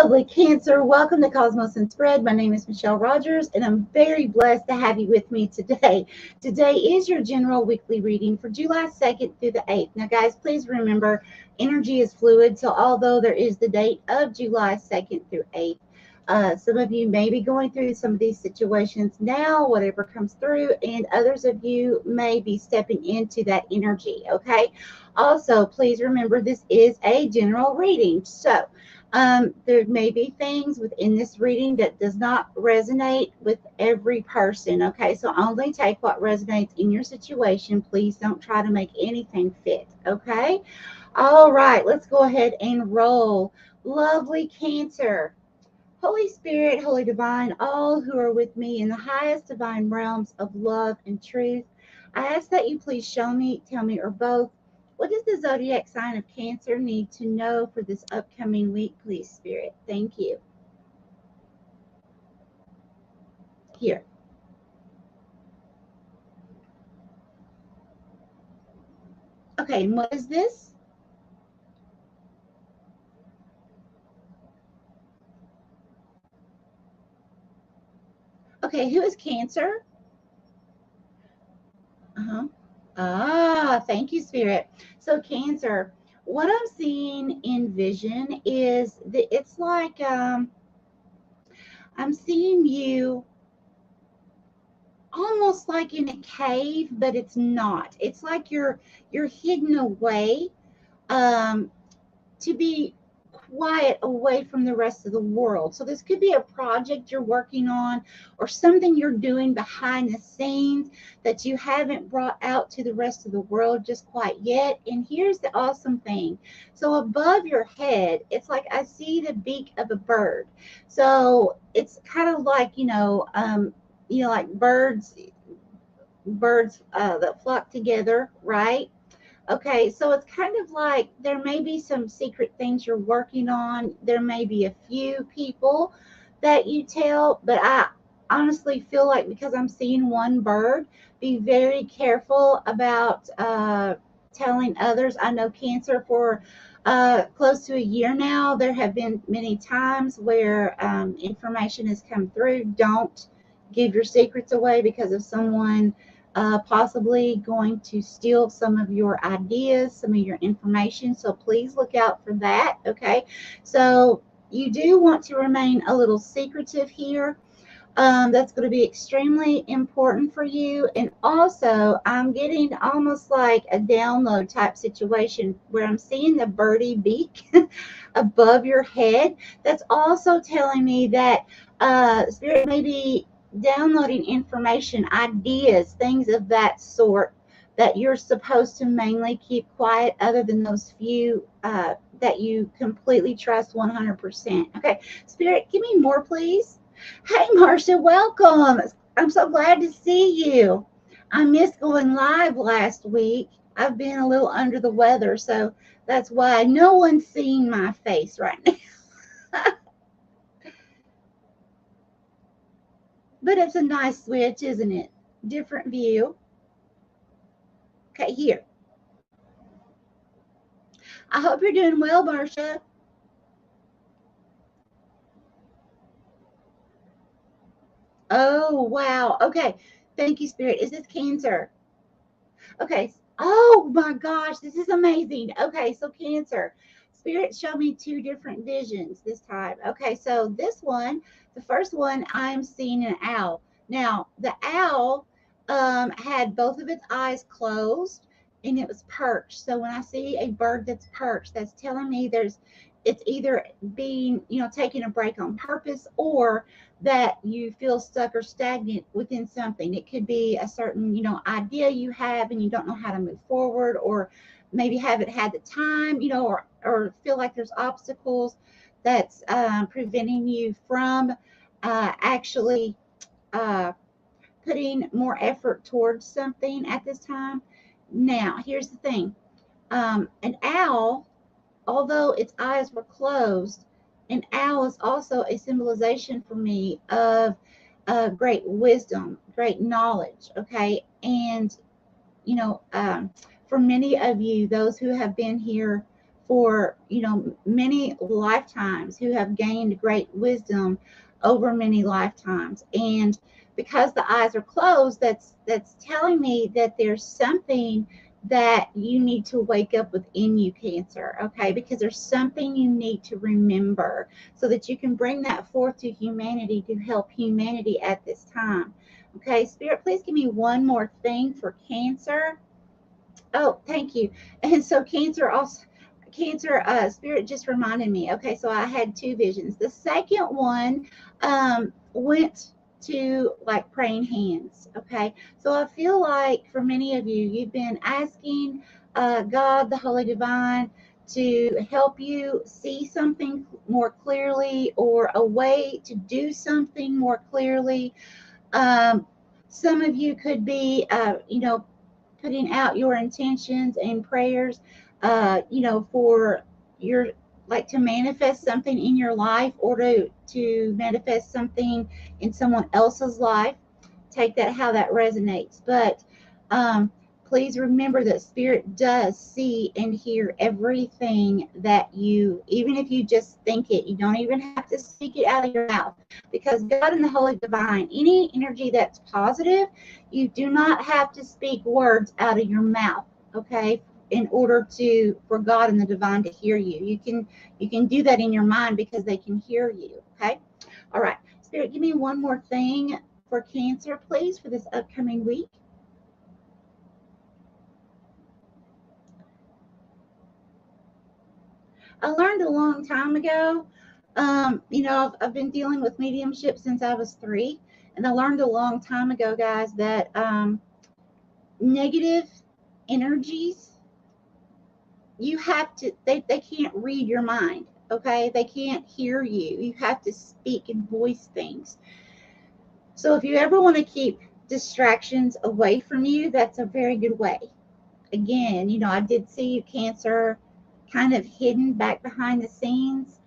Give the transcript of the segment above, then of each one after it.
lovely Cancer. Welcome to Cosmos and Spread. My name is Michelle Rogers, and I'm very blessed to have you with me today. Today is your general weekly reading for July 2nd through the 8th. Now, guys, please remember, energy is fluid, so although there is the date of July 2nd through 8th, some of you may be going through some of these situations now, whatever comes through, and others of you may be stepping into that energy, okay? Also, please remember this is a general reading, so there may be things within this reading that does not resonate with every person, okay? So only take what resonates in your situation. Please don't try to make anything fit, okay? All right, let's go ahead and roll. Lovely Cancer. Holy Spirit, Holy Divine, all who are with me in the highest divine realms of love and truth, I ask that you please show me, tell me, or both, what does the zodiac sign of Cancer need to know for this upcoming week, please, Spirit? Thank you. Here. Okay, and what is this? Okay, who is Cancer? Thank you, Spirit. So Cancer, what I'm seeing in vision is that it's like I'm seeing you almost like in a cave, but it's not. It's like you're hidden away to be quiet away from the rest of the world. So this could be a project you're working on or something you're doing behind the scenes that you haven't brought out to the rest of the world just quite yet. And here's the awesome thing. So above your head, it's like I see the beak of a bird. So it's kind of like, like birds that flock together, right? Okay, so it's kind of like there may be some secret things you're working on. There may be a few people that you tell, but I honestly feel like because I'm seeing one bird, be very careful about telling others. I know Cancer for close to a year now. There have been many times where information has come through. Don't give your secrets away because of someone possibly going to steal some of your ideas, some of your information. So please look out for that. Okay. So you do want to remain a little secretive here. That's going to be extremely important for you. And also, I'm getting almost like a download type situation where I'm seeing the birdie beak above your head. That's also telling me that Spirit may be downloading information, ideas, things of that sort that you're supposed to mainly keep quiet other than those few that you completely trust 100%. Okay, Spirit, give me more, please. Hey, Marcia, welcome. I'm so glad to see you. I missed going live last week. I've been a little under the weather, so that's why no one's seeing my face right now. But it's a nice switch, isn't it? Different view. Okay, here. I hope you're doing well, Marcia. Oh, wow. Okay. Thank you, Spirit. Is this Cancer? Okay. Oh, my gosh. This is amazing. Okay. So, Cancer. Spirit showed me two different visions this time. Okay. So, this one, the first one, I'm seeing an owl. Now, the owl had both of its eyes closed and it was perched. So, when I see a bird that's perched, that's telling me it's either being, taking a break on purpose or that you feel stuck or stagnant within something. It could be a certain, idea you have and you don't know how to move forward, or maybe haven't had the time, or feel like there's obstacles that's preventing you from actually putting more effort towards something at this time. Now, here's the thing. An owl, although its eyes were closed, an owl is also a symbolization for me of great wisdom, great knowledge. Okay. And, for many of you, those who have been here for, you know, many lifetimes, who have gained great wisdom over many lifetimes. And because the eyes are closed, that's telling me that there's something that you need to wake up within you, Cancer, okay? Because there's something you need to remember so that you can bring that forth to humanity to help humanity at this time. Okay, Spirit, please give me one more thing for Cancer. Oh, thank you. And so Cancer also, Cancer, Spirit just reminded me. Okay, so I had two visions. The second one went to like praying hands. Okay, so I feel like for many of you, you've been asking God, the Holy Divine, to help you see something more clearly, or a way to do something more clearly. Some of you could be, you know, putting out your intentions and prayers, you know, for your, like, to manifest something in your life, or to manifest something in someone else's life. Take that how that resonates. But please remember that Spirit does see and hear everything that you, even if you just think it, you don't even have to speak it out of your mouth, because God and the Holy Divine, any energy that's positive, you do not have to speak words out of your mouth, okay, in order for God and the Divine to hear you. You can do that in your mind because they can hear you, okay? All right, Spirit, give me one more thing for Cancer, please, for this upcoming week. I learned a long time ago, you know, I've been dealing with mediumship since I was 3, and I learned a long time ago, guys, that negative energies, you have to, they can't read your mind, okay? They can't hear you. You have to speak and voice things. So if you ever want to keep distractions away from you, that's a very good way. Again, you know, I did see you, Cancer, kind of hidden back behind the scenes.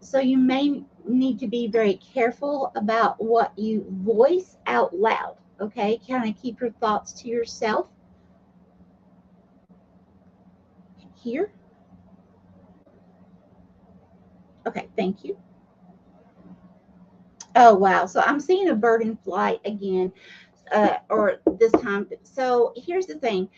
So you may need to be very careful about what you voice out loud, okay? Kind of keep your thoughts to yourself. Here. Okay, thank you. Oh, wow. So I'm seeing a bird in flight again, or this time. So here's the thing.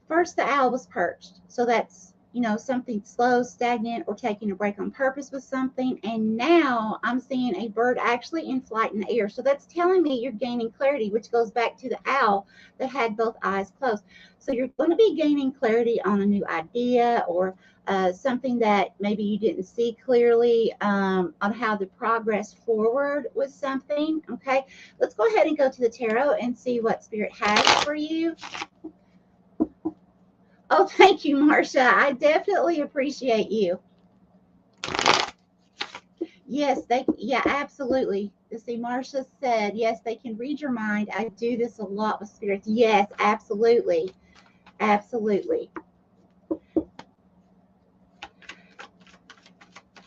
First, the owl was perched. So that's, you know, something slow, stagnant, or taking a break on purpose with something. And now I'm seeing a bird actually in flight in the air. So that's telling me you're gaining clarity, which goes back to the owl that had both eyes closed. So you're going to be gaining clarity on a new idea, or something that maybe you didn't see clearly, on how to progress forward with something. Okay, let's go ahead and go to the tarot and see what Spirit has for you. Oh, thank you, Marcia. I definitely appreciate you. Yes, yeah, absolutely. You see, Marcia said, yes, they can read your mind. I do this a lot with spirits. Yes, absolutely. Absolutely.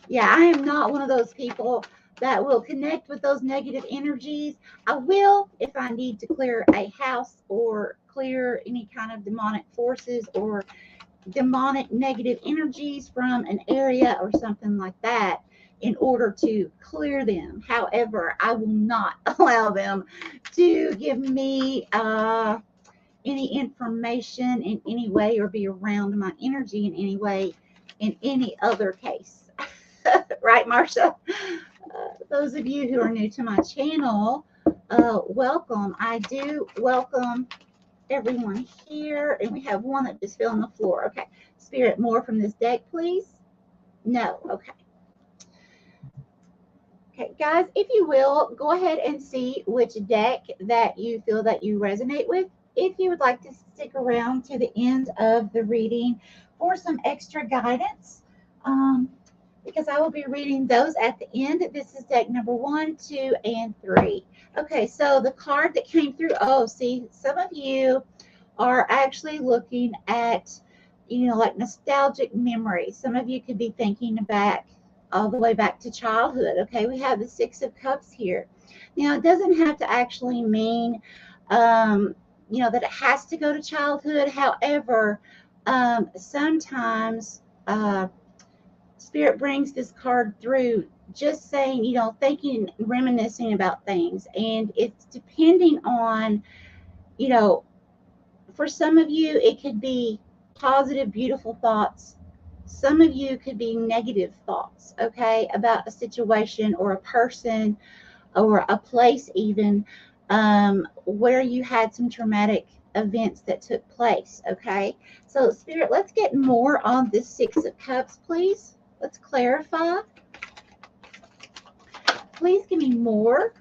Yeah, I am not one of those people that will connect with those negative energies. I will if I need to clear a house, or clear any kind of demonic forces or demonic negative energies from an area or something like that, in order to clear them. However, I will not allow them to give me any information in any way, or be around my energy in any way, in any other case. Right, Marcia? Those of you who are new to my channel, welcome. I do welcome everyone here, and we have one that just fell on the floor. Okay, Spirit, more from this deck, please. No. Okay. Okay, guys, if you will, go ahead and see which deck that you feel that you resonate with. If you would like to stick around to the end of the reading for some extra guidance, because I will be reading those at the end. This is deck number 1, 2, and 3. Okay, so the card that came through, oh, see, some of you are actually looking at, you know, like nostalgic memories. Some of you could be thinking back, all the way back to childhood. Okay, we have the 6 of Cups here. Now, it doesn't have to actually mean, you know, that it has to go to childhood. However, sometimes Spirit brings this card through just saying, you know, thinking, reminiscing about things. And it's depending on, you know, for some of you, it could be positive, beautiful thoughts. Some of you could be negative thoughts, okay, about a situation or a person or a place, even where you had some traumatic events that took place, okay? So, Spirit, let's get more on this Six of Cups, please. Let's clarify. Please give me more.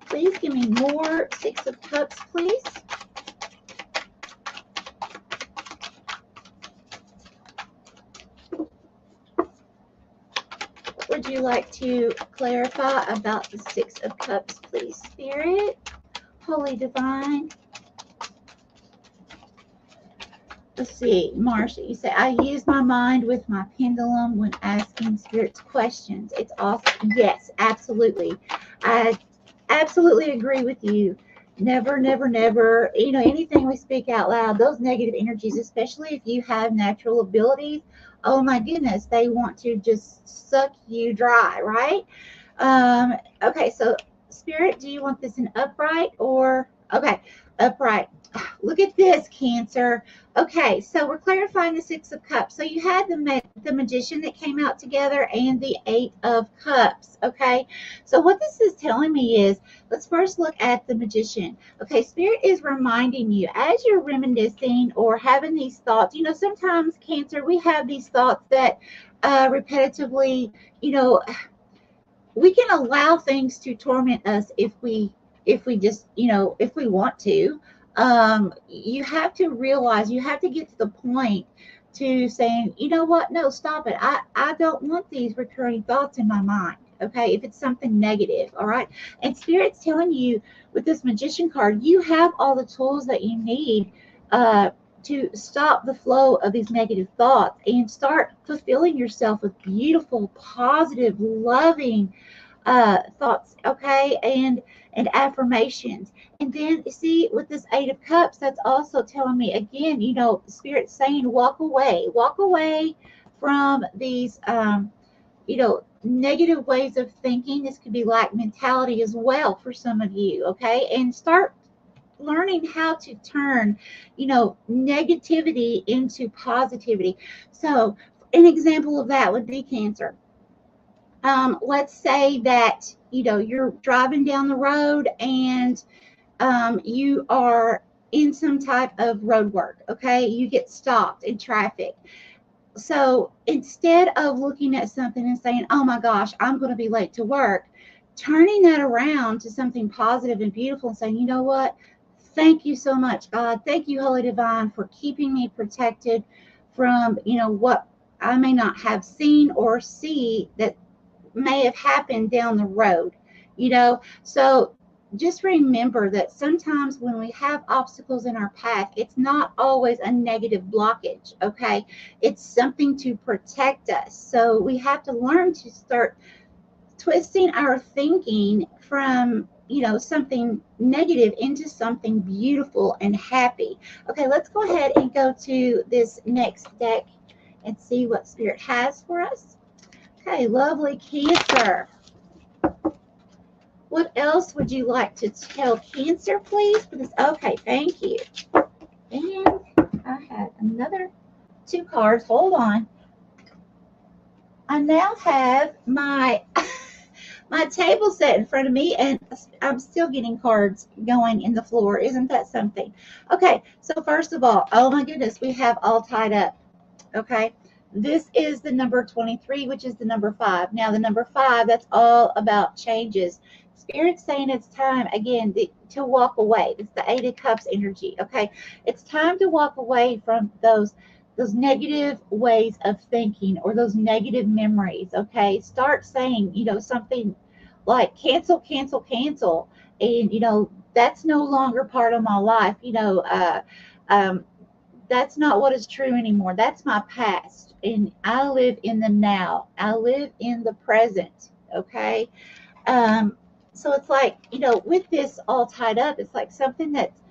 Please give me more Six of Cups, please. Would you like to clarify about the Six of Cups, please, Spirit? Holy Divine. Let's see, Marcia, you say, I use my mind with my pendulum when asking Spirit's questions. It's awesome. Yes, absolutely. I absolutely agree with you. Never, never, never, you know, anything we speak out loud, those negative energies, especially if you have natural abilities, oh my goodness, they want to just suck you dry, right? Okay, so Spirit, do you want this in upright or, okay, upright. Look at this, Cancer. Okay, so we're clarifying the Six of Cups. So you had the Magician that came out together and the Eight of Cups, okay? So what this is telling me is, let's first look at the Magician. Okay, Spirit is reminding you as you're reminiscing or having these thoughts, you know, sometimes, Cancer, we have these thoughts that repetitively, you know, we can allow things to torment us if we just, you know, if we want to. You have to realize, you have to get to the point to saying, you know what, no, stop it. I don't want these recurring thoughts in my mind. Okay, if it's something negative, all right. And Spirit's telling you with this Magician card, you have all the tools that you need to stop the flow of these negative thoughts and start fulfilling yourself with beautiful, positive, loving thoughts, okay, and affirmations. And then see, with this Eight of Cups, that's also telling me again, you know, Spirit's saying walk away from these you know, negative ways of thinking. This could be lack mentality as well for some of you, okay, and start learning how to turn, you know, negativity into positivity. So an example of that would be, Cancer. Let's say that, you know, you're driving down the road and you are in some type of road work, okay? You get stopped in traffic. So instead of looking at something and saying, oh my gosh, I'm going to be late to work, turning that around to something positive and beautiful and saying, you know what? Thank you so much, God. Thank you, Holy Divine, for keeping me protected from, you know, what I may not have seen or see that may have happened down the road, you know. So just remember that sometimes when we have obstacles in our path, it's not always a negative blockage, okay? It's something to protect us. So we have to learn to start twisting our thinking from, you know, something negative into something beautiful and happy. Okay, let's go ahead and go to this next deck and see what Spirit has for us. Okay, lovely, Cancer. What else would you like to tell Cancer, please? For this, okay, thank you. And I had another two cards. Hold on. I now have my my table set in front of me, and I'm still getting cards going in the floor. Isn't that something? Okay, so first of all, oh my goodness, we have all tied up. Okay, this is the number 23, which is the number 5. Now, the number 5, that's all about changes. Spirit's saying it's time, again, to walk away. It's the Eight of Cups energy, okay? It's time to walk away from those negative ways of thinking or those negative memories, okay? Start saying, you know, something like cancel, cancel, cancel. And, you know, that's no longer part of my life. You know, that's not what is true anymore. That's my past. And I live in the now. I live in the present. Okay. So it's like, you know, with this all tied up, it's like something that's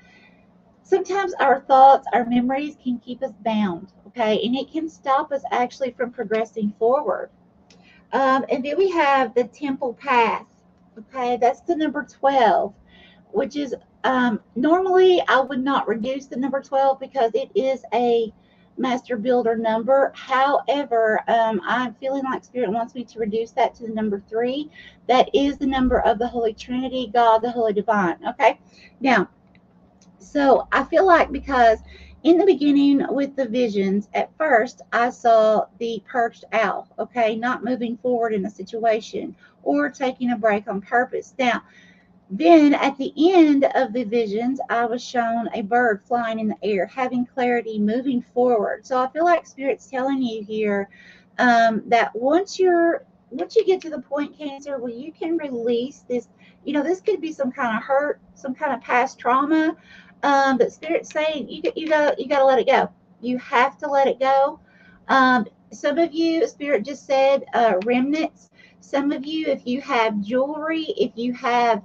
sometimes our thoughts, our memories can keep us bound, okay? And it can stop us actually from progressing forward. And then we have the temple path, okay? That's the number 12, which is normally I would not reduce the number 12 because it is a master builder number. However, I'm feeling like Spirit wants me to reduce that to the number 3. That is the number of the Holy Trinity, God, the Holy Divine, okay? Now, so I feel like because in the beginning with the visions, at first I saw the perched owl, okay, not moving forward in a situation or taking a break on purpose. Now, then at the end of the visions, I was shown a bird flying in the air, having clarity, moving forward. So I feel like Spirit's telling you here that once you get to the point, Cancer, where you can release this, this could be some kind of hurt, some kind of past trauma. But Spirit's saying you gotta let it go. You have to let it go. Some of you, Spirit just said remnants. Some of you, if you have jewelry, if you have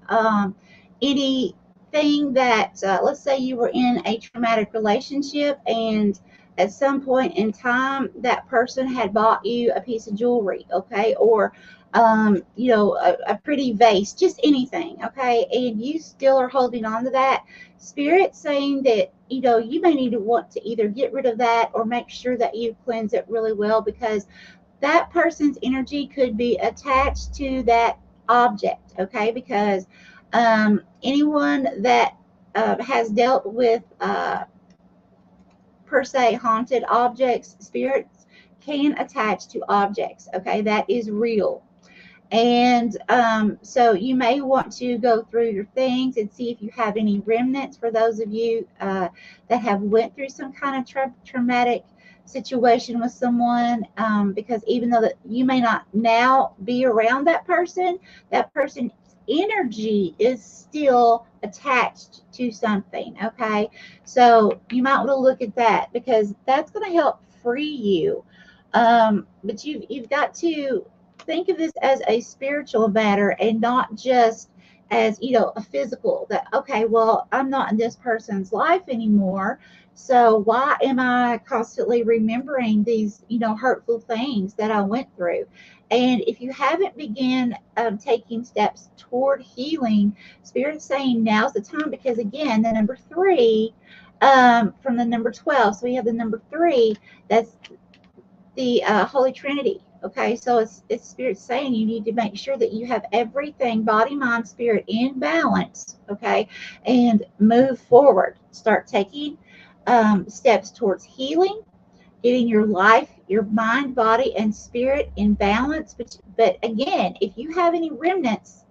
anything that, let's say you were in a traumatic relationship and at some point in time that person had bought you a piece of jewelry, okay, or a pretty vase, just anything, okay, and you still are holding on to that. Spirit saying that you may need to want to either get rid of that or make sure that you cleanse it really well, because that person's energy could be attached to that object, okay, because anyone that has dealt with per se haunted objects, spirits can attach to objects, okay, that is real. And so you may want to go through your things and see if you have any remnants for those of you that have went through some kind of traumatic situation with someone, because even though that you may not now be around that person's energy is still attached to something, okay? So you might want to look at that, because that's going to help free you. But you've got to think of this as a spiritual matter and not just as a physical, that okay, well, I'm not in this person's life anymore, so why am I constantly remembering these hurtful things that I went through? And if you haven't begun taking steps toward healing, Spirit's saying now's the time, because again, the number 3 from the number 12, so we have the number 3, that's the Holy Trinity. Okay, so it's Spirit saying you need to make sure that you have everything, body, mind, spirit, in balance, okay, and move forward. Start taking steps towards healing, getting your life, your mind, body, and spirit in balance. But again, if you have any remnants,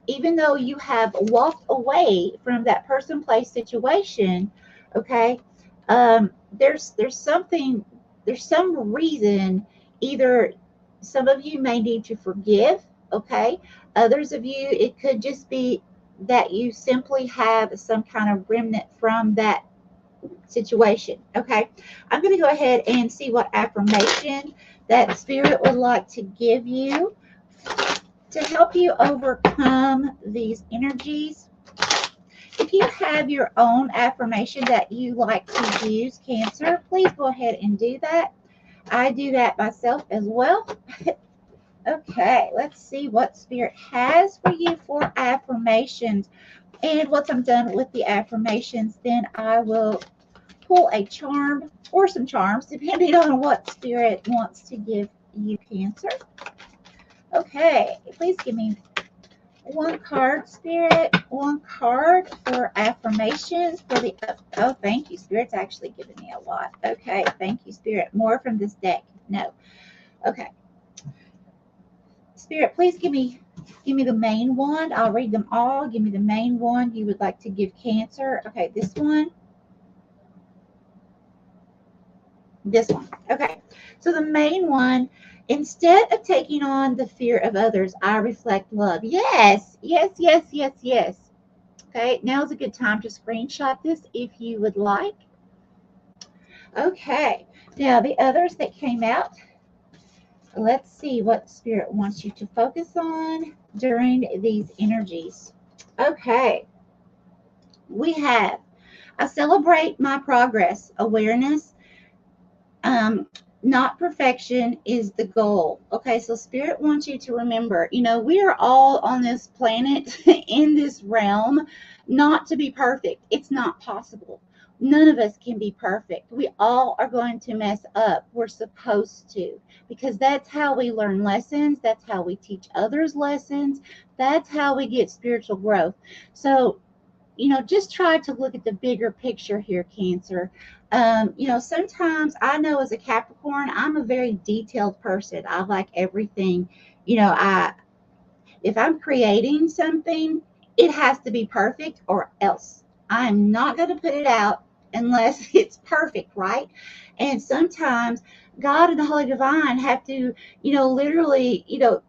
even though you have walked away from that person, place, situation, okay, there's some reason. Either some of you may need to forgive, okay? Others of you, it could just be that you simply have some kind of remnant from that situation, okay? I'm going to go ahead and see what affirmation that Spirit would like to give you to help you overcome these energies. If you have your own affirmation that you like to use, Cancer, please go ahead and do that. I do that myself as well. Okay, let's see what Spirit has for you for affirmations. And once I'm done with the affirmations, then I will pull a charm or some charms, depending on what Spirit wants to give you, Cancer. Okay, please give me one card, Spirit. One card for affirmations for the. Oh, thank you, Spirit's actually giving me a lot. Okay, thank you, Spirit. More from this deck. No. Okay. Spirit, please give me the main one. I'll read them all. Give me the main one you would like to give Cancer. Okay, this one. This one. Okay. So the main one, instead of taking on the fear of others, I reflect love. Yes, yes, yes, yes, yes. Okay, now's a good time to screenshot this if you would like. Okay, now the others that came out, let's see what Spirit wants you to focus on during these energies. Okay, we have I celebrate my progress. Awareness, um, not perfection, is the goal. Okay, so Spirit wants you to remember, we are all on this planet in this realm not to be perfect. It's not possible. None of us can be perfect. We all are going to mess up. We're supposed to, because that's how we learn lessons. That's how we teach others lessons. That's how we get spiritual growth. So, just try to look at the bigger picture here, Cancer. Sometimes I know as a Capricorn, I'm a very detailed person. I like everything. I if I'm creating something, it has to be perfect or else I'm not going to put it out unless it's perfect, right? And sometimes God and the Holy Divine have to, literally,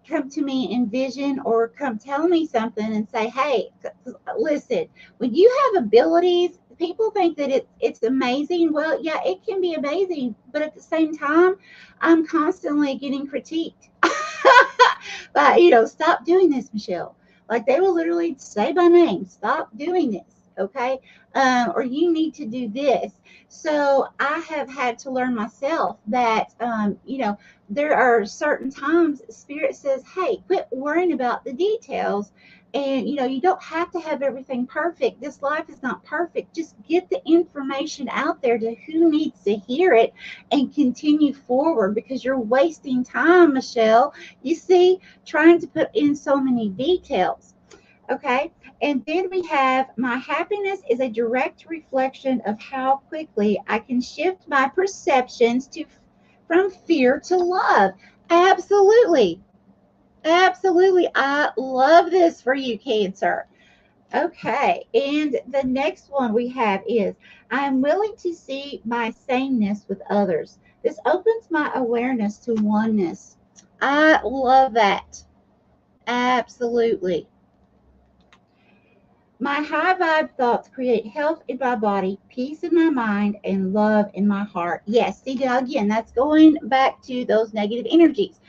come to me in vision or come tell me something and say, hey, listen, when you have abilities, people think that it's amazing. Well, yeah, it can be amazing, but at the same time, I'm constantly getting critiqued. But stop doing this, Michelle. Like they will literally say by name, stop doing this, okay? Or you need to do this. So I have had to learn myself that there are certain times Spirit says, hey, quit worrying about the details. And you don't have to have everything perfect. This life is not perfect. Just get the information out there to who needs to hear it and continue forward, because you're wasting time, Michelle. You see, trying to put in so many details. Okay. And then we have, my happiness is a direct reflection of how quickly I can shift my perceptions to from fear to love. Absolutely. Absolutely. I love this for you, Cancer. Okay. And the next one we have is, I'm willing to see my sameness with others. This opens my awareness to oneness. I love that. Absolutely. My high vibe thoughts create health in my body, peace in my mind, and love in my heart. Yes, see, now again, that's going back to those negative energies.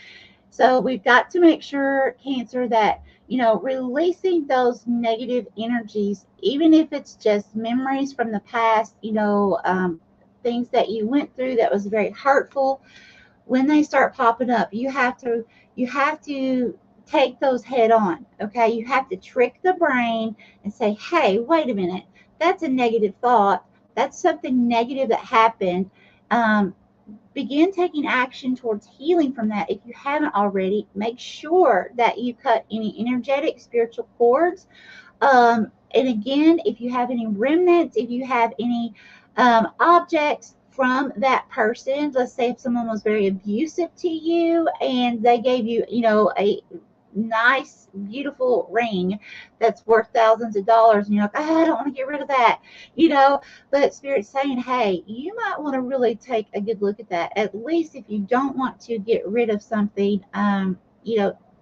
So we've got to make sure, Cancer, that, releasing those negative energies, even if it's just memories from the past, things that you went through that was very hurtful, when they start popping up, you have to take those head on. Okay, you have to trick the brain and say, hey, wait a minute, that's a negative thought, that's something negative that happened. Begin taking action towards healing from that. If you haven't already, make sure that you cut any energetic spiritual cords. And again, if you have any remnants, if you have any objects from that person, let's say if someone was very abusive to you and they gave you, a nice, beautiful ring that's worth thousands of dollars, and you're like, oh, I don't want to get rid of that, but Spirit's saying, hey, you might want to really take a good look at that. At least if you don't want to get rid of something,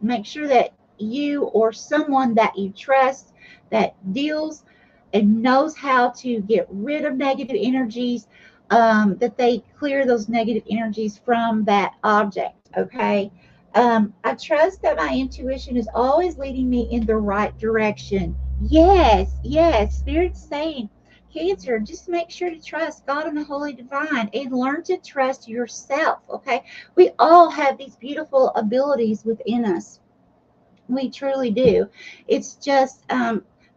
make sure that you or someone that you trust that deals and knows how to get rid of negative energies, that they clear those negative energies from that object. Okay. I trust that my intuition is always leading me in the right direction. Yes, yes. Spirit's saying, Cancer, just make sure to trust God and the Holy Divine and learn to trust yourself. Okay. We all have these beautiful abilities within us. We truly do. It's just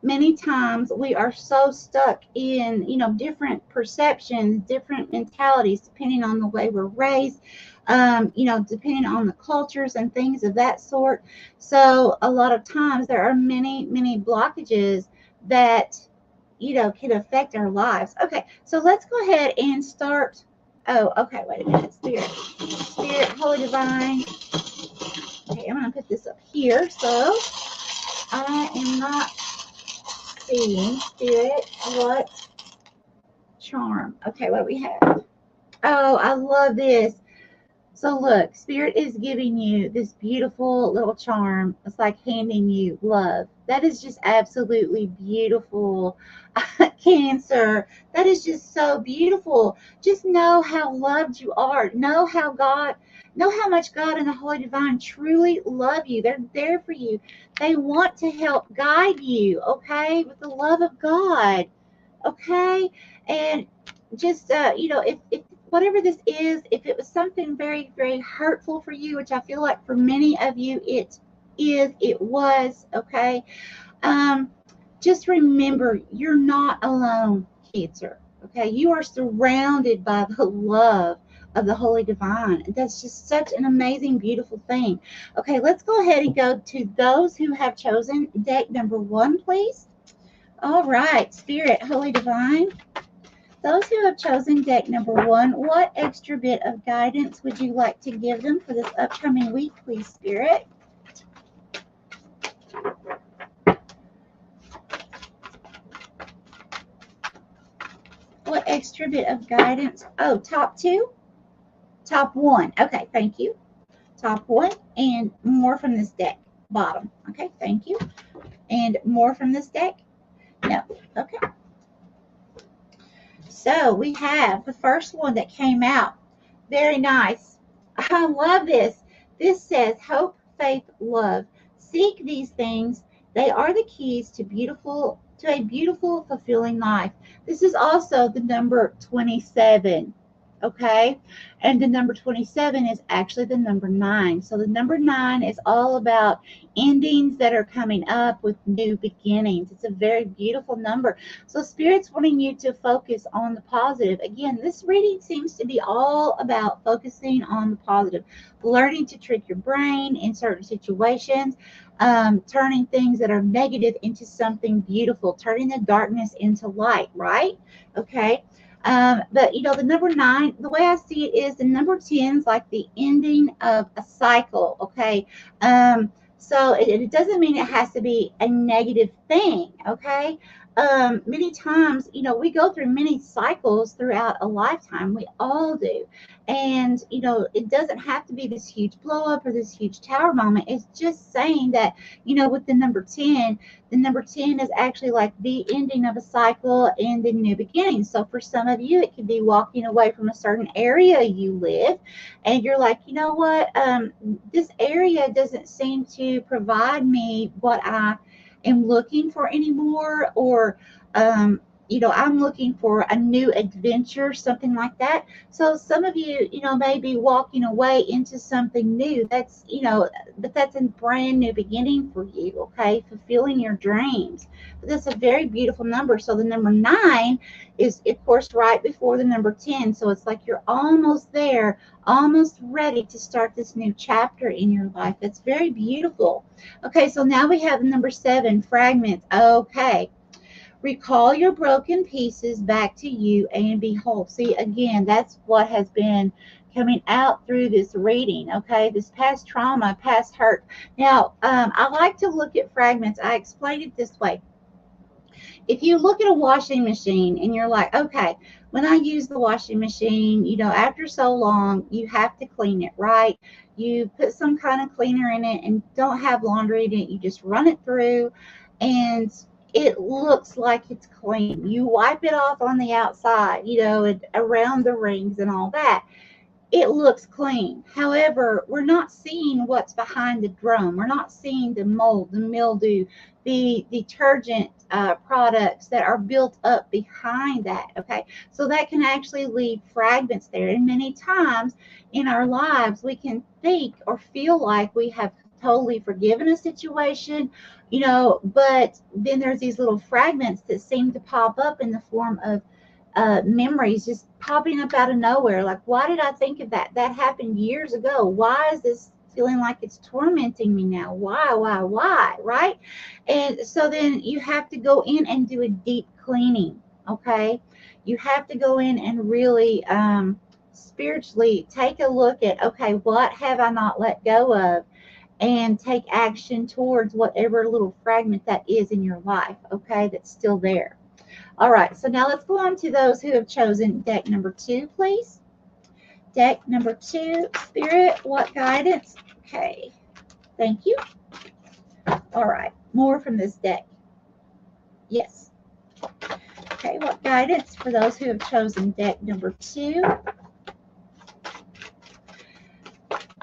many times we are so stuck in, different perceptions, different mentalities, depending on the way we're raised, depending on the cultures and things of that sort. So a lot of times there are many, many blockages that, can affect our lives. Okay, so let's go ahead and start. Oh, okay, wait a minute. Spirit, Holy Divine. Okay, I'm going to put this up here. So I am not seeing, Spirit, what charm. Okay, what do we have? Oh, I love this. So look, Spirit is giving you this beautiful little charm. It's like handing you love. That is just absolutely beautiful. Cancer, that is just so beautiful. Just know how loved you are. Know how much God and the Holy Divine truly love you. They're there for you. They want to help guide you, okay, with the love of God. okay? And just, you know, if whatever this is, if it was something very, very hurtful for you, which I feel like for many of you it was, okay? Just remember, you're not alone, Cancer. Okay, you are surrounded by the love of the Holy Divine. That's just such an amazing, beautiful thing. Okay, let's go ahead and go to those who have chosen deck number 1, please. All right, Spirit, Holy Divine. Those who have chosen deck number 1, what extra bit of guidance would you like to give them for this upcoming week, please, Spirit? What extra bit of guidance? Oh, top 2? Top 1. Okay, thank you. Top 1 and more from this deck. Bottom. Okay, thank you. And more from this deck? No. Okay. So we have the first one that came out. Very nice. I love this. This says hope, faith, love. Seek these things. They are the keys to a beautiful, fulfilling life. This is also the number 27. Okay, and the number 27 is actually the number 9. So the number 9 is all about endings that are coming up with new beginnings. It's a very beautiful number. So Spirit's wanting you to focus on the positive. Again, this reading seems to be all about focusing on the positive, learning to trick your brain in certain situations, turning things that are negative into something beautiful, turning the darkness into light, right? Okay. But you know, the number 9, the way I see it is the number 10 is like the ending of a cycle. Okay. So it doesn't mean it has to be a negative thing. Okay. Many times, you know, we go through many cycles throughout a lifetime. We all do. And, you know, it doesn't have to be this huge blow up or this huge tower moment. It's just saying that, you know, with the number 10 is actually like the ending of a cycle and the new beginning. So for some of you, it could be walking away from a certain area you live, and you're like, you know what, this area doesn't seem to provide me what I am looking for anymore, or you know, I'm looking for a new adventure, something like that. So some of you, you know, may be walking away into something new. That's, you know, but that's a brand new beginning for you, okay? Fulfilling your dreams. But that's a very beautiful number. So the number 9 is, of course, right before the number 10. So it's like you're almost there, almost ready to start this new chapter in your life. That's very beautiful. Okay, so now we have number 7, fragments. Okay. Recall your broken pieces back to you and be whole. See, again, that's what has been coming out through this reading, okay? This past trauma, past hurt. Now, I like to look at fragments. I explained it this way. If you look at a washing machine and you're like, okay, when I use the washing machine, you know, after so long, you have to clean it, right? You put some kind of cleaner in it and don't have laundry in it. You just run it through and it looks like it's clean. You wipe it off on the outside, you know, and around the rings and all that. It looks clean. However, we're not seeing what's behind the drum. We're not seeing the mold, the mildew, the detergent products that are built up behind that, okay? So that can actually leave fragments there. And many times in our lives, we can think or feel like we have totally forgiven a situation, you know, but then there's these little fragments that seem to pop up in the form of memories just popping up out of nowhere. Like, why did I think of that? That happened years ago. Why is this feeling like it's tormenting me now? Why? Right? And so then you have to go in and do a deep cleaning. Okay. You have to go in and really spiritually take a look at, okay, what have I not let go of? And take action towards whatever little fragment that is in your life, okay, that's still there. All right, so now let's go on to those who have chosen deck number 2, please. Deck number 2, Spirit, what guidance? Okay, thank you. All right, more from this deck. Yes. Okay, what guidance for those who have chosen deck number 2?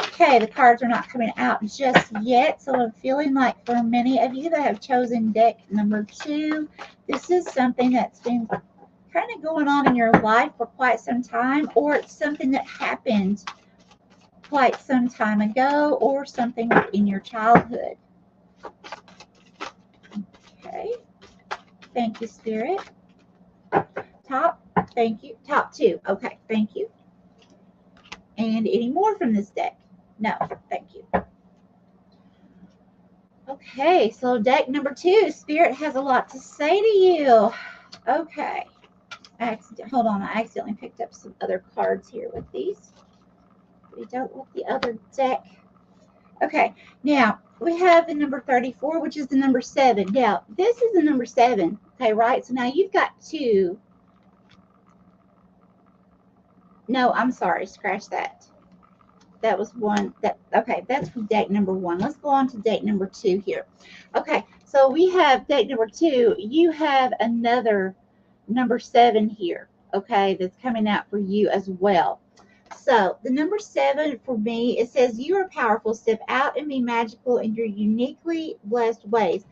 Okay, the cards are not coming out just yet, so I'm feeling like for many of you that have chosen deck number 2, this is something that's been kind of going on in your life for quite some time, or it's something that happened quite some time ago, or something in your childhood. Okay. Thank you, Spirit. Top. Thank you. Top 2. Okay. Thank you. And any more from this deck? No. Thank you. Okay. So deck number 2. Spirit has a lot to say to you. Okay. Hold on. I accidentally picked up some other cards here with these. We don't want the other deck. Okay. Now, we have the number 34, which is the number 7. Now, this is the number 7. Okay, right? So now you've got 2. No, I'm sorry. Scratch that. That was 1. Okay, that's from deck number 1. Let's go on to deck number 2 here. Okay, so we have deck number 2. You have another number 7 here, okay, that's coming out for you as well. So the number 7 for me, it says you are powerful. Step out and be magical in your uniquely blessed ways.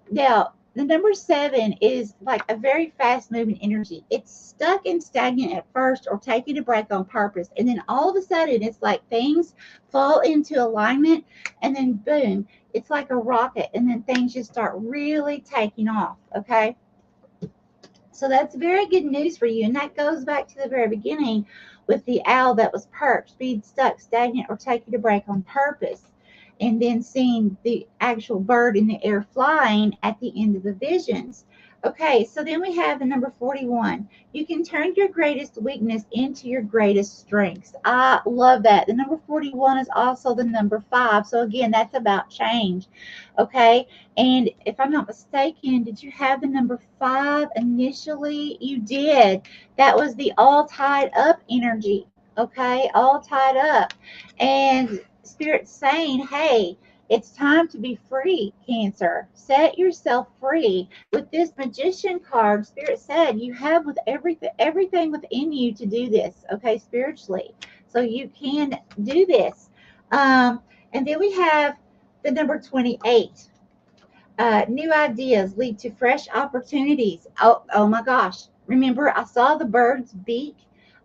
Now, the number 7 is like a very fast moving energy. It's stuck and stagnant at first, or taking a break on purpose. And then all of a sudden, it's like things fall into alignment, and then boom, it's like a rocket. And then things just start really taking off. Okay. So that's very good news for you. And that goes back to the very beginning with the owl that was perched, being stuck, stagnant, or taking a break on purpose. And then seeing the actual bird in the air flying at the end of the visions. Okay, so then we have the number 41. You can turn your greatest weakness into your greatest strengths. I love that. The number 41 is also the number 5. So again, that's about change. Okay, and if I'm not mistaken, did you have the number 5 initially? You did. That was the all tied up energy. Okay, all tied up. And Spirit's saying, hey, it's time to be free, Cancer. Set yourself free. With this Magician card, Spirit said you have with everything within you to do this, okay, spiritually. So you can do this. And then we have the number 28. New ideas lead to fresh opportunities. Oh my gosh. Remember, I saw the bird's beak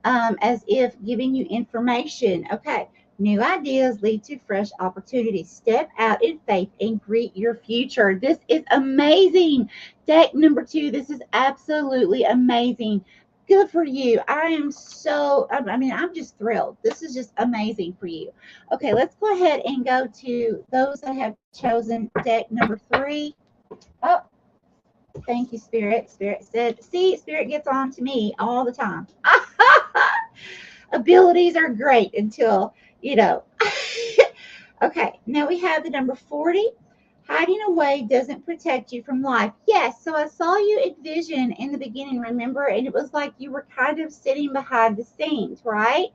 as if giving you information. Okay. New ideas lead to fresh opportunities. Step out in faith and greet your future. This is amazing. Deck number 2. This is absolutely amazing. Good for you. I'm just thrilled. This is just amazing for you. Okay, let's go ahead and go to those that have chosen deck number 3. Oh, thank you, Spirit. Spirit said, see, Spirit gets on to me all the time. Abilities are great until, Okay, now we have the number 40. Hiding away doesn't protect you from life. Yes, so I saw you envision in the beginning, remember? And it was like you were kind of sitting behind the scenes, right?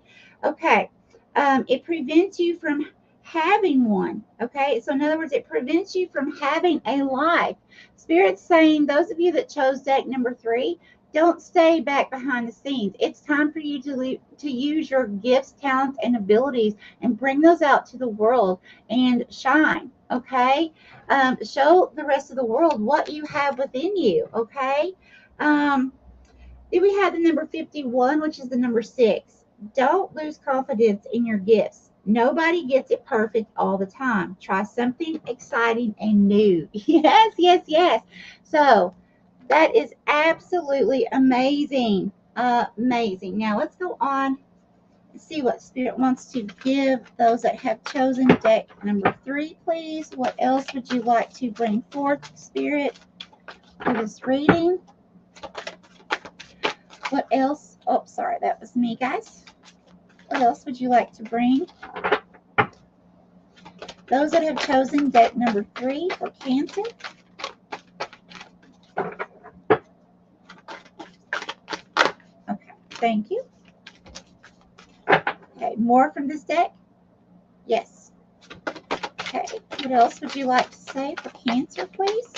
Okay, it prevents you from having one, okay? So in other words, it prevents you from having a life. Spirit's saying, those of you that chose deck number 3, don't stay back behind the scenes. It's time for you to use your gifts, talents, and abilities and bring those out to the world and shine, okay? Show the rest of the world what you have within you, okay? Then we have the number 51, which is the number 6. Don't lose confidence in your gifts. Nobody gets it perfect all the time. Try something exciting and new. Yes, yes, yes. So that is absolutely amazing. Amazing. Now let's go on and see what Spirit wants to give those that have chosen deck number 3, please. What else would you like to bring forth, Spirit, for this reading? What else? Oh, sorry, that was me, guys. What else would you like to bring? Those that have chosen deck number 3 for Cancer. Okay, thank you. Okay, more from this deck? Yes. Okay, what else would you like to say for Cancer, please?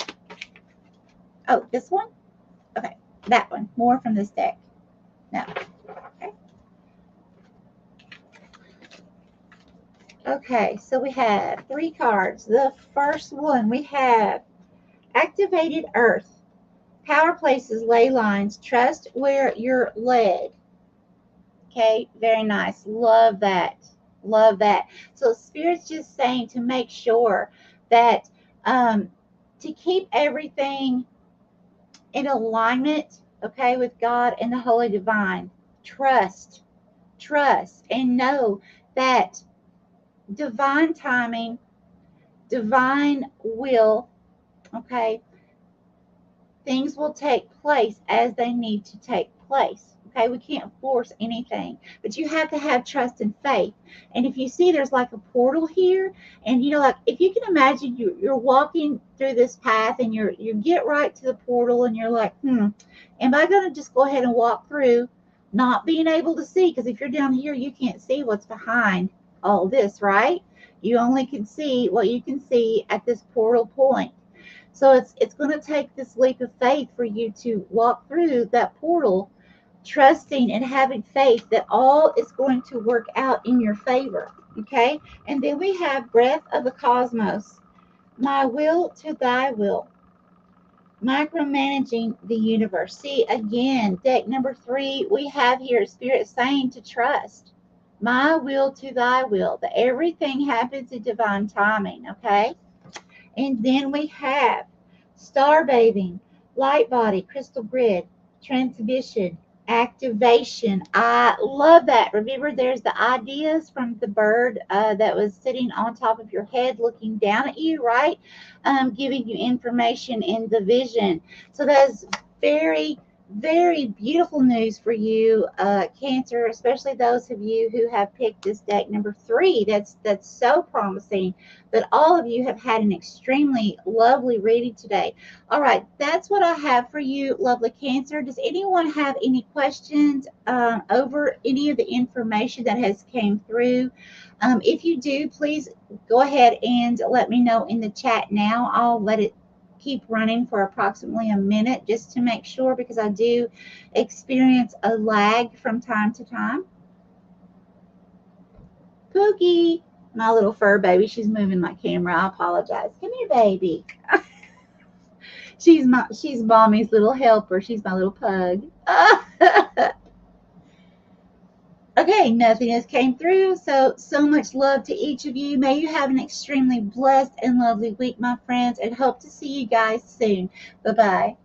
Oh, this one? Okay, that one. More from this deck. No. Okay. Okay, so we have 3 cards. The first one, we have Activated Earth. Power places, ley lines. Trust where you're led. Okay, very nice. Love that. Love that. So Spirit's just saying to make sure that to keep everything in alignment, okay, with God and the Holy Divine. Trust, trust, and know that divine timing, divine will, okay, things will take place as they need to take place. Okay, we can't force anything, but you have to have trust and faith. And if you see there's like a portal here, and you know, like if you can imagine you're walking through this path and you get right to the portal and you're like, am I going to just go ahead and walk through, not being able to see? Because if you're down here, you can't see what's behind all this, right? You only can see what you can see at this portal point. So it's going to take this leap of faith for you to walk through that portal, trusting and having faith that all is going to work out in your favor. Okay? And then we have breath of the cosmos. My will to thy will. Micromanaging the universe. See, again, deck number 3, we have here Spirit saying to trust. My will to thy will. That everything happens in divine timing. Okay? And then we have star bathing, light body, crystal grid, transmission, activation. I love that. Remember, there's the ideas from the bird that was sitting on top of your head looking down at you, right? Giving you information in the vision. So that's very, very beautiful news for you, Cancer, especially those of you who have picked this deck number 3. That's so promising. But all of you have had an extremely lovely reading today. All right, that's what I have for you, lovely Cancer. Does anyone have any questions over any of the information that has came through? If you do, please go ahead and let me know in the chat now. I'll let it keep running for approximately a minute just to make sure, because I do experience a lag from time to time. Pookie, my little fur baby, she's moving my camera. I apologize. Come here, baby. She's mommy's little helper. She's my little pug. Okay, nothing else came through. So much love to each of you. May you have an extremely blessed and lovely week, my friends, and hope to see you guys soon. Bye-bye.